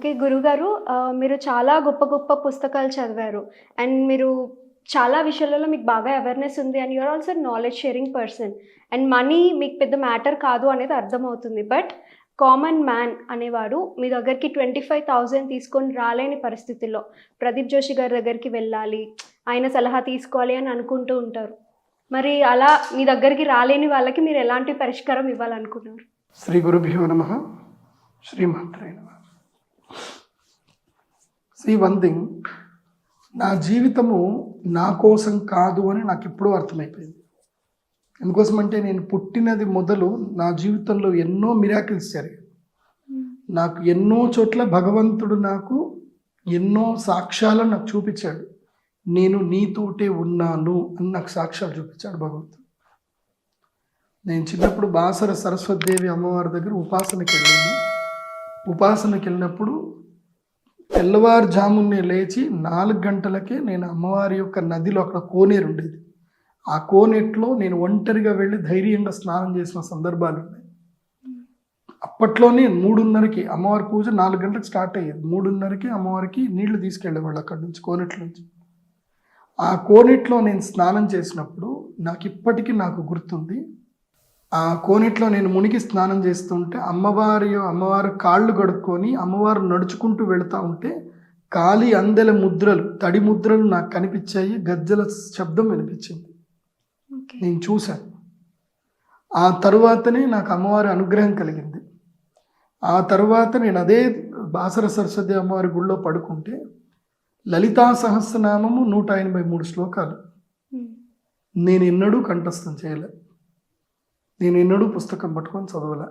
Okay. గురుగారు మీరు చాలా గొప్ప గొప్ప పుస్తకాలు చదివారు. అండ్ మీరు చాలా విషయాలలో మీకు బాగా అవేర్‌నెస్ ఉంది. And you are also knowledge sharing person. And money మీకు పెద్ద మ్యాటర్ కాదు అనేది అర్థమవుతుంది. బట్ కామన్ మ్యాన్ అనేవాడు మీ దగ్గరికి 25,000 తీసుకొని రాలేని పరిస్థితుల్లో ప్రదీప్ జోషి గారి దగ్గరికి వెళ్ళాలి, ఆయన సలహా తీసుకోవాలి అని అనుకుంటూ ఉంటారు. మరి అలా మీ దగ్గరికి రాలేని వాళ్ళకి మీరు ఎలాంటి పరిష్కారం ఇవ్వాలనుకున్నారు? శ్రీ గురుభ్యో నమః. శ్రీమాత్రే నమః. వన్ థింగ్, నా జీవితము నా కోసం కాదు అని నాకు ఎప్పుడూ అర్థమైపోయింది. ఎందుకోసమంటే నేను పుట్టినది మొదలు నా జీవితంలో ఎన్నో మిరాకిల్స్ జరిగాయి. నాకు ఎన్నో చోట్ల భగవంతుడు నాకు ఎన్నో సాక్ష్యాలను నాకు చూపించాడు. నేను నీతోటే ఉన్నాను అని నాకు సాక్ష్యాలు చూపించాడు భగవంతుడు. నేను చిన్నప్పుడు బాసర సరస్వతీదేవి అమ్మవారి దగ్గర ఉపాసనకి వెళ్ళినప్పుడు తెల్లవారుజామునే లేచి 4 గంటలకే నేను అమ్మవారి యొక్క నదిలో అక్కడ కోనేరు ఉండేది. ఆ కోనేట్లో నేను ఒంటరిగా వెళ్ళి ధైర్యంగా స్నానం చేసిన సందర్భాలు ఉన్నాయి. అప్పట్లోనే 3:30కి అమ్మవారి పూజ 4 గంటలకు స్టార్ట్ అయ్యేది. 3:30కి అమ్మవారికి నీళ్లు తీసుకెళ్ళేవాళ్ళు అక్కడి నుంచి, కోనేట్ల నుంచి. ఆ కోనేట్లో నేను స్నానం చేసినప్పుడు ఇప్పటికీ నాకు గుర్తుంది. ఆ కోనేట్లో నేను మునిగి స్నానం చేస్తుంటే అమ్మవారు కాళ్ళు కడుక్కొని అమ్మవారు నడుచుకుంటూ వెళుతూ ఉంటే కాలి అందెల ముద్రలు, తడి ముద్రలు నాకు కనిపించాయి. గజ్జల శబ్దం వినిపించింది. నేను చూశాను. ఆ తరువాతనే నాకు అమ్మవారి అనుగ్రహం కలిగింది. ఆ తర్వాత నేను అదే బాసర సరస్వతి అమ్మవారి గుళ్ళో పడుకుంటే లలితా సహస్రనామము 183 శ్లోకాలు నేను ఎన్నడూ కంఠస్థం చేయలే. నేను ఎన్నడూ పుస్తకం పట్టుకొని చదవలే.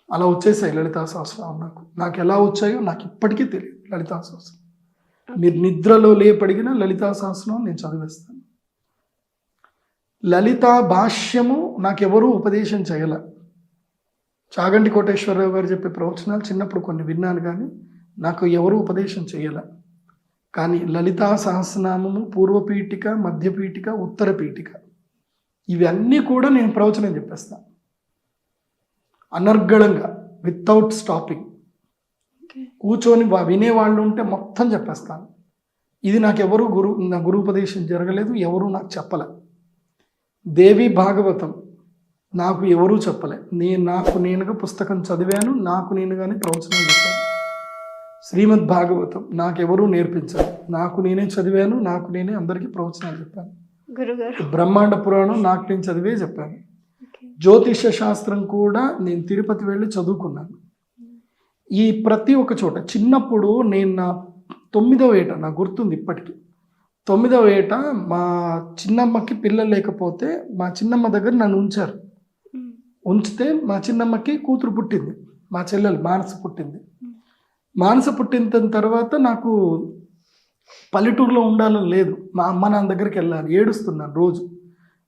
అలా వచ్చేసాయి లలితా సహస్రనామం. నాకు ఎలా వచ్చాయో నాకు ఇప్పటికీ తెలియదు. లలితా సహస్రం మీరు నిద్రలో లేపడిగిన లలితా సహస్రనామం నేను చదివేస్తాను. లలితా భాష్యము నాకెవరూ ఉపదేశం చేయలే. చాగంటి కోటేశ్వరరావు గారు చెప్పే ప్రవచనాలు చిన్నప్పుడు కొన్ని విన్నాను, కానీ నాకు ఎవరూ ఉపదేశం చేయలే. కానీ లలితా సహస్రనామము పూర్వపీఠిక, మధ్యపీఠిక, ఉత్తర పీఠిక ఇవన్నీ కూడా నేను ప్రవచనం చెప్పేస్తాను అనర్గళంగా, వితౌట్ స్టాపింగ్. కూర్చొని వినేవాళ్ళు ఉంటే మొత్తం చెప్పేస్తాను. ఇది నాకు ఎవరు నా గురుపదేశం జరగలేదు, ఎవరు నాకు చెప్పలే. దేవి భాగవతం నాకు ఎవరూ చెప్పలే. నాకు నేనుగా పుస్తకం చదివాను, నాకు నేనుగానే ప్రవచనం చెప్పాను. శ్రీమద్ భాగవతం నాకెవరూ నేర్పించారు, నాకు నేనే చదివాను, నాకు నేనే అందరికీ ప్రవచనాలు చెప్పాను. బ్రహ్మాండ పురాణం నాకు నేను చదివే చెప్పాను. జ్యోతిష శాస్త్రం కూడా నేను తిరుపతి వెళ్ళి చదువుకున్నాను. ఈ ప్రతి ఒక్క చోట చిన్నప్పుడు నేను నా 9వ ఏట నాకు గుర్తుంది ఇప్పటికీ. 9వ ఏట మా చిన్నమ్మకి పిల్లలు లేకపోతే మా చిన్నమ్మ దగ్గర నన్ను ఉంచారు. ఉంచితే మా చిన్నమ్మకి కూతురు పుట్టింది, మా చెల్లెలు మానస పుట్టింది. మానస పుట్టిన తర్వాత నాకు పల్లెటూరులో ఉండాలని లేదు. మా అమ్మ నాన్న దగ్గరికి వెళ్ళాలి, ఏడుస్తున్నాను రోజు.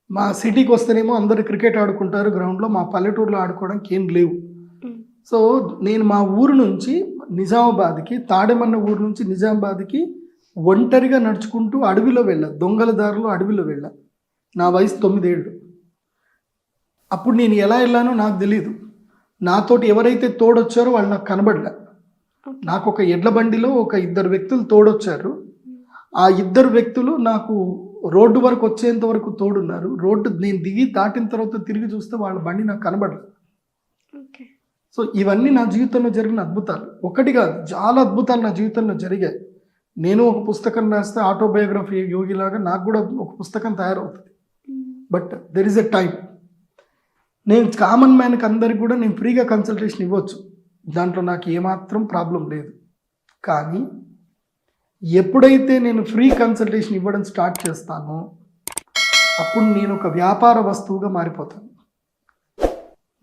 మా సిటీకి వస్తేనేమో అందరు క్రికెట్ ఆడుకుంటారు గ్రౌండ్లో, మా పల్లెటూరులో ఆడుకోవడానికి ఏం లేవు. సో నేను మా ఊరు నుంచి నిజామాబాద్కి, తాడేమన్న ఊరు నుంచి నిజామాబాద్కి ఒంటరిగా నడుచుకుంటూ అడవిలో వెళ్ళా, దొంగల దారిలో అడవిలో వెళ్ళా. నా వయసు 9 ఏళ్ళు. అప్పుడు నేను ఎలా వెళ్ళానో నాకు తెలియదు. నాతోటి ఎవరైతే తోడొచ్చారో వాళ్ళు నాకు కనబడలే. నాకు ఒక ఎడ్ల బండిలో ఒక 2 వ్యక్తులు తోడొచ్చారు. ఆ 2 వ్యక్తులు నాకు రోడ్డు వరకు వచ్చేంత వరకు తోడున్నారు. రోడ్డు నేను దిగి దాటిన తర్వాత తిరిగి చూస్తే వాళ్ళ బండి నాకు కనబడలేదు. సో ఇవన్నీ నా జీవితంలో జరిగిన అద్భుతాలు. ఒకటి కాదు, చాలా అద్భుతాలు నా జీవితంలో జరిగాయి. నేను ఒక పుస్తకం రాస్తే ఆటోబయోగ్రఫీ యోగిలాగా నాకు కూడా ఒక పుస్తకం తయారవుతుంది. But there is a time. నేను కామన్ మ్యాన్కి అందరికి కూడా నేను ఫ్రీగా కన్సల్టేషన్ ఇవ్వచ్చు, దాంట్లో నాకు ఏమాత్రం ప్రాబ్లం లేదు. కానీ ఎప్పుడైతే నేను ఫ్రీ కన్సల్టేషన్ ఇవ్వడం స్టార్ట్ చేస్తానో అప్పుడు నేను ఒక వ్యాపార వస్తువుగా మారిపోతాను.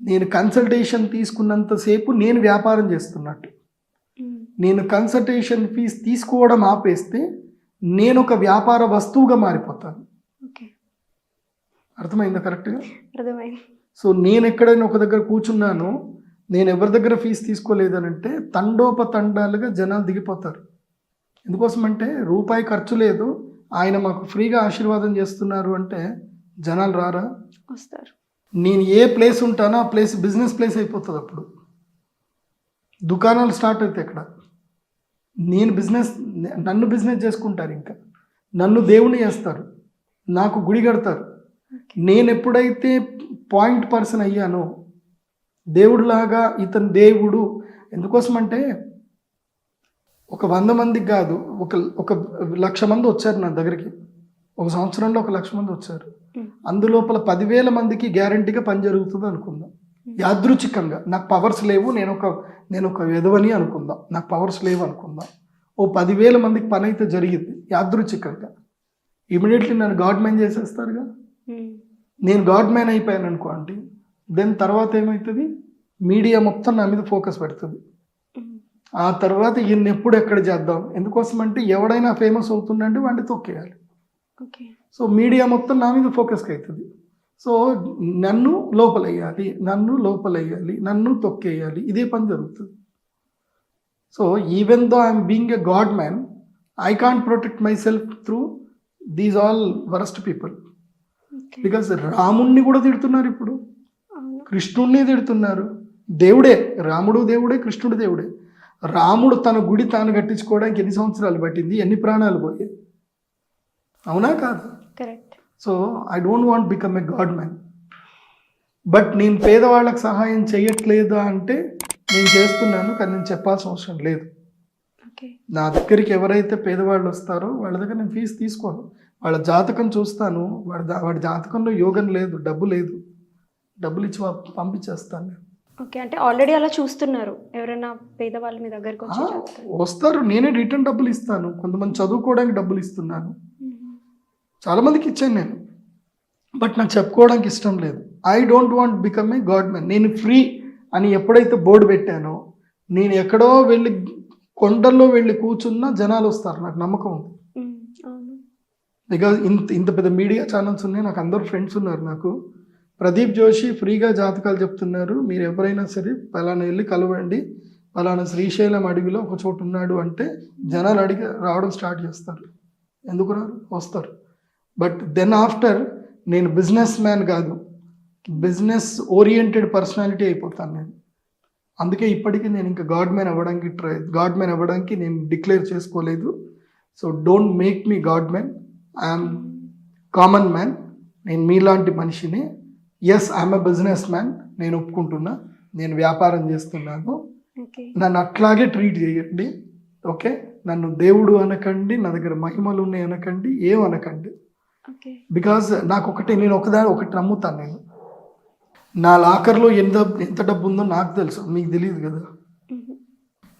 నేను కన్సల్టేషన్ తీసుకున్నంతసేపు నేను వ్యాపారం చేస్తున్నట్టు. నేను కన్సల్టేషన్ ఫీజ్ తీసుకోవడం ఆపేస్తే నేను ఒక వ్యాపార వస్తువుగా మారిపోతాను. అర్థమైందా? కరెక్ట్గా అర్థమైంది. సో నేను ఎక్కడైనా ఒక దగ్గర కూర్చున్నాను, నేను ఎవరి దగ్గర ఫీజు తీసుకోలేదనంటే తండోపతండాలుగా జనాలు దిగిపోతారు. ఎందుకోసమంటే రూపాయి ఖర్చు లేదు, ఆయన మాకు ఫ్రీగా ఆశీర్వాదం చేస్తున్నారు అంటే జనాలు రారా? వస్తారు. నేను ఏ ప్లేస్ ఉంటానో ఆ ప్లేస్ బిజినెస్ ప్లేస్ అయిపోతుంది. అప్పుడు దుకాణాలు స్టార్ట్ అవుతాయి అక్కడ. నన్ను బిజినెస్ చేసుకుంటారు, ఇంకా నన్ను దేవుని చేస్తారు, నాకు గుడి కడతారు. నేను ఎప్పుడైతే పాయింట్ పర్సన్ అయ్యానో, దేవుడిలాగా ఇతను దేవుడు, ఎందుకోసం అంటే ఒక 100 మందికి కాదు, ఒక 1,00,000 మంది వచ్చారు నా దగ్గరికి. ఒక సంవత్సరంలో 1,00,000 మంది వచ్చారు. అందులోపల 10,000 మందికి గ్యారంటీగా పని జరుగుతుంది అనుకుందాం. యాదృచ్ఛికంగా నాకు పవర్స్ లేవు, నేను ఒక విధవని అనుకుందాం, నాకు పవర్స్ లేవు అనుకుందాం. ఓ 10,000 మందికి పని అయితే జరిగింది యాదృచ్ఛికంగా. ఇమీడియట్లీ నన్ను గాడ్ మ్యాన్ చేసేస్తారుగా. నేను గాడ్ మ్యాన్ అయిపోయాను అనుకోండి, దెన్ తర్వాత ఏమవుతుంది, మీడియా మొత్తం నా మీద ఫోకస్ పెడుతుంది. ఆ తర్వాత ఈయన ఎప్పుడు ఎక్కడ చేద్దాం, ఎందుకోసం అంటే ఎవడైనా ఫేమస్ అవుతుందంటే వాడిని తొక్కేయాలి. సో మీడియా మొత్తం నా మీద ఫోకస్కి అవుతుంది. సో నన్ను లోపలయ్యాలి, నన్ను తొక్కేయాలి, ఇదే పని జరుగుతుంది. So even though I'm being a God man, I can't protect my self through these all worst people. Because రాముణ్ణి కూడా తిడుతున్నారు ఇప్పుడు, కృష్ణుణ్ణి తిడుతున్నారు. దేవుడే, రాముడు దేవుడే, కృష్ణుడు దేవుడే. రాముడు తన గుడి తాను కట్టించుకోవడానికి ఎన్ని సంవత్సరాలు పట్టింది, ఎన్ని ప్రాణాలు పోయాయి, అవునా కాదు? Correct. So I don't want become a God man. But నేను పేదవాళ్ళకి సహాయం చేయట్లేదా అంటే నేను చేస్తున్నాను, కానీ నేను చెప్పాల్సిన అవసరం లేదు. నా దగ్గరికి ఎవరైతే పేదవాళ్ళు వస్తారో వాళ్ళ దగ్గర నేను ఫీజు తీసుకోను. వాళ్ళ జాతకం చూస్తాను, వాడి జాతకంలో యోగం లేదు, డబ్బులు ఇచ్చి పంపించేస్తాను నేను. ఓకే, అంటే ఆల్రెడీ అలా చూస్తున్నారు, ఎవరైనా పేదవాళ్ళ మీ దగ్గరకు వస్తారు, నేనే రిటర్న్ డబ్బులు ఇస్తాను. కొంతమంది చదువుకోవడానికి డబ్బులు ఇస్తున్నాను, చాలామందికి ఇచ్చాను నేను. బట్ నాకు చెప్పుకోవడానికి ఇష్టం లేదు. I don't want become a God man. నేను ఫ్రీ అని ఎప్పుడైతే బోర్డు పెట్టానో, నేను ఎక్కడో వెళ్ళి కొండల్లో వెళ్ళి కూర్చున్నా జనాలు వస్తారు, నాకు నమ్మకం ఉంది. బికాజ్ ఇంత పెద్ద మీడియా ఛానల్స్ ఉన్నాయి, నాకు అందరూ ఫ్రెండ్స్ ఉన్నారు. నాకు ప్రదీప్ జోషి ఫ్రీగా జాతకాలు చెప్తున్నారు, మీరు ఎవరైనా సరే పలానా వెళ్ళి కలవండి, పలానా శ్రీశైలం అడవిలో ఒక చోటు ఉన్నాడు అంటే జనాలు అడిగి రావడం స్టార్ట్ చేస్తారు. ఎందుకు రారు? వస్తారు. బట్ దెన్ ఆఫ్టర్ నేను బిజినెస్ మ్యాన్ కాదు, బిజినెస్ ఓరియంటెడ్ పర్సనాలిటీ అయిపోతాను నేను. అందుకే ఇప్పటికీ నేను ఇంకా గాడ్ మ్యాన్ అవ్వడానికి నేను డిక్లేర్ చేసుకోలేదు. So don't make me god man. I'm common man, నేను మీలాంటి మనిషిని. Yes, I'm a business man, నేను ఒప్పుకుంటున్నా, నేను వ్యాపారం చేస్తున్నాను. నన్ను అట్లాగే ట్రీట్ చేయండి, ఓకే? నన్ను దేవుడు అనకండి, నా దగ్గర మహిమలు ఉన్నాయి అనకండి, ఏమనకండి. బికాజ్ నేను ఒకటి నమ్ముతాను. నేను నా లాకర్లో ఎంత డబ్బు ఉందో నాకు తెలుసు, మీకు తెలియదు కదా.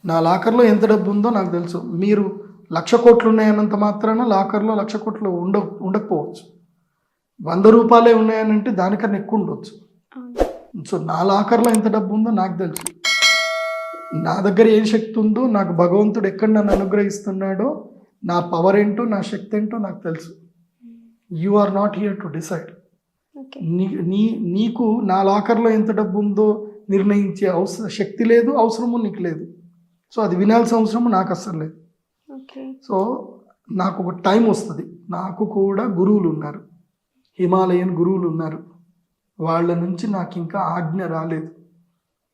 నా లాకర్లో ఎంత డబ్బు ఉందో నాకు తెలుసు. మీరు 1,00,000 కోట్లు ఉన్నాయన్నంత మాత్రాన లాకర్లో 1,00,000 కోట్లు ఉండకపోవచ్చు. 100 రూపాయలే ఉన్నాయనంటే దానికన్నా ఎక్కువ ఉండొచ్చు. సో నా లాకర్లో ఎంత డబ్బు ఉందో నాకు తెలుసు. నా దగ్గర ఏం శక్తి ఉందో, నాకు భగవంతుడు ఎక్కడ నన్ను అనుగ్రహిస్తున్నాడో, నా పవర్ ఏంటో, నా శక్తి ఏంటో నాకు తెలుసు. You are not here to decide. నీకు నా లాకర్లో ఎంత డబ్బు ఉందో నిర్ణయించే శక్తి లేదు, అవసరము నీకు లేదు. సో అది వినాల్సిన అవసరము నాకు అస్సలు లేదు. సో నాకు ఒక టైం వస్తుంది. నాకు కూడా గురువులు ఉన్నారు, హిమాలయన్ గురువులు ఉన్నారు. వాళ్ళ నుంచి నాకు ఇంకా ఆజ్ఞ రాలేదు.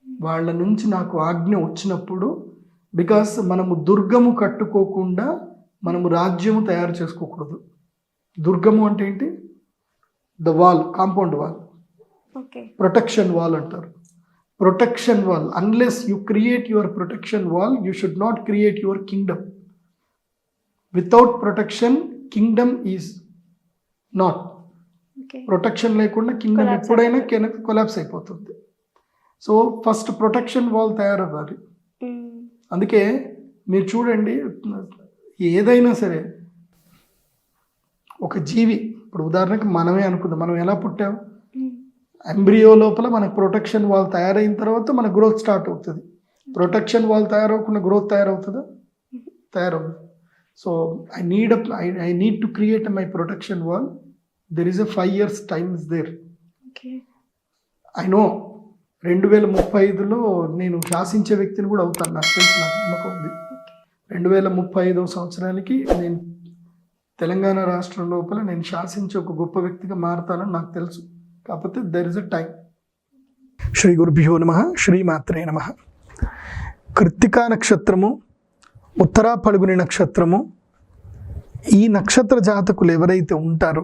వాళ్ళ నుంచి నాకు ఆజ్ఞ వచ్చినప్పుడు, బికాస్ మనము దుర్గము కట్టుకోకుండా మనము రాజ్యము తయారు చేసుకోకూడదు. దుర్గము అంటే ఏంటి? The wall, compound wall, protection wall అంటారు. Protection wall, unless you create your protection wall, you should not create your kingdom. Without protection kingdom is not. Protection లేకుండా కింగ్డమ్ ఎప్పుడైనా కొలాప్స్ అయిపోతుంది. సో ఫస్ట్ ప్రొటెక్షన్ వాల్ తయారవ్వాలి. అందుకే మీరు చూడండి, ఏదైనా సరే ఒక జీవి, ఇప్పుడు ఉదాహరణకి మనమే అనుకుందాం, మనం ఎలా పుట్టాం? ఎంబ్రియో లోపల మనకు ప్రొటెక్షన్ వాల్ తయారైన తర్వాత మన గ్రోత్ స్టార్ట్ అవుతుంది. ప్రొటెక్షన్ వాల్ తయారవకుండా గ్రోత్ తయారవుతుందా? తయారవుతుంది. So I need to create my protection wall. There is a 5 years time is there. I know 2035లో నేను శాసించే వ్యక్తిని కూడా అవుతాను, నాకు తెలిసి, నాకు నమ్మకం ఉంది. 2035 సంవత్సరానికి నేను తెలంగాణ రాష్ట్రం లోపల నేను శాసించే ఒక గొప్ప వ్యక్తిగా మారుతానని నాకు తెలుసు. కాకపోతే దెర్ ఇస్ ఎ టైం. శ్రీ గురుభ్యో నమః, శ్రీమాత్రే నమః. కృత్తికా నక్షత్రము, ఉత్తరా పలుగుని నక్షత్రము, ఈ నక్షత్ర జాతకులు ఎవరైతే ఉంటారో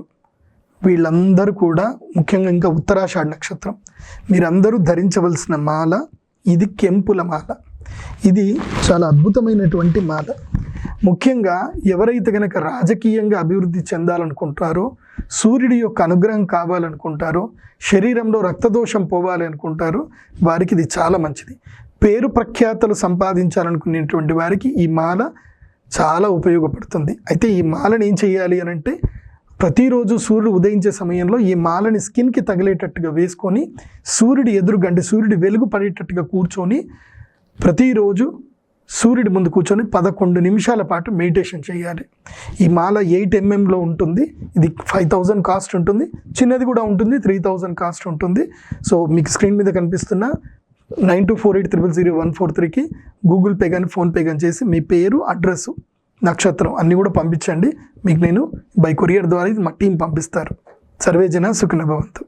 వీళ్ళందరూ కూడా, ముఖ్యంగా ఇంకా ఉత్తరాషాఢ నక్షత్రం, మీరందరూ ధరించవలసిన మాల ఇది కెంపుల మాల. ఇది చాలా అద్భుతమైనటువంటి మాల. ముఖ్యంగా ఎవరైతే కనుక రాజకీయంగా అభివృద్ధి చెందాలనుకుంటారో, సూర్యుడి యొక్క అనుగ్రహం కావాలనుకుంటారో, శరీరంలో రక్తదోషం పోవాలి అనుకుంటారో వారికి ఇది చాలా మంచిది. పేరు ప్రఖ్యాతలు సంపాదించాలనుకునేటువంటి వారికి ఈ మాల చాలా ఉపయోగపడుతుంది. అయితే ఈ మాలని ఏం చేయాలి అని అంటే, ప్రతిరోజు సూర్యుడు ఉదయించే సమయంలో ఈ మాలని స్కిన్కి తగిలేటట్టుగా వేసుకొని సూర్యుడి ఎదురుగండి సూర్యుడి వెలుగు పడేటట్టుగా కూర్చొని ప్రతిరోజు సూర్యుడి ముందు కూర్చొని 11 నిమిషాల పాటు మెడిటేషన్ చేయాలి. ఈ మాల 8 mm ఉంటుంది. ఇది 5000 కాస్ట్ ఉంటుంది. చిన్నది కూడా ఉంటుంది, 3000 కాస్ట్ ఉంటుంది. సో మీకు స్క్రీన్ మీద కనిపిస్తున్న 9248000143కి గూగుల్ పే కానీ ఫోన్పే కానీ చేసి మీ పేరు, అడ్రస్సు, నక్షత్రం అన్నీ కూడా పంపించండి. మీకు నేను బై కొరియర్ ద్వారా ఇది మా టీం పంపిస్తారు. సర్వే జన సుఖినో భవంతు.